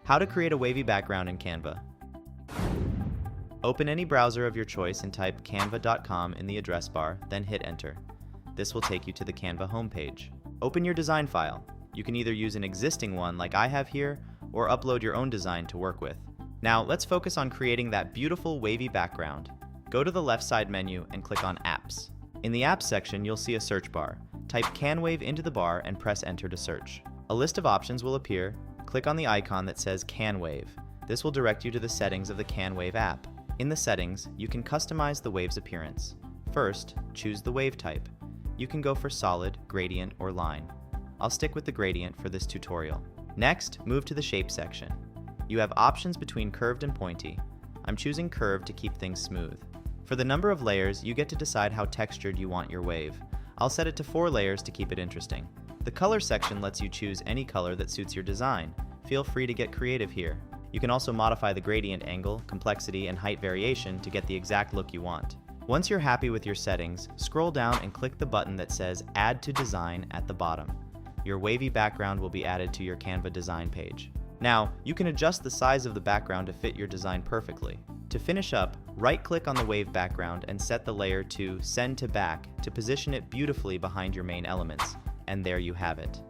How to create a wavy background in Canva. Open any browser of your choice and type canva.com in the address bar, then hit enter. This will take you to the Canva homepage. Open your design file. You can either use an existing one like I have here, or upload your own design to work with. Now let's focus on creating that beautiful wavy background. Go to the left side menu and click on Apps. In the Apps section, you'll see a search bar. Type CanWave into the bar and press enter to search. A list of options will appear. Click on the icon that says CanWave. This will direct you to the settings of the CanWave app. In the settings, you can customize the wave's appearance. First, choose the wave type. You can go for solid, gradient, or line. I'll stick with the gradient for this tutorial. Next, move to the shape section. You have options between curved and pointy. I'm choosing curved to keep things smooth. For the number of layers, you get to decide how textured you want your wave. I'll set it to 4 layers to keep it interesting. The color section lets you choose any color that suits your design. Feel free to get creative here. You can also modify the gradient angle, complexity, and height variation to get the exact look you want. Once you're happy with your settings, scroll down and click the button that says Add to Design at the bottom. Your wavy background will be added to your Canva design page. Now, you can adjust the size of the background to fit your design perfectly. To finish up, right-click on the wave background and set the layer to Send to Back to position it beautifully behind your main elements. And there you have it.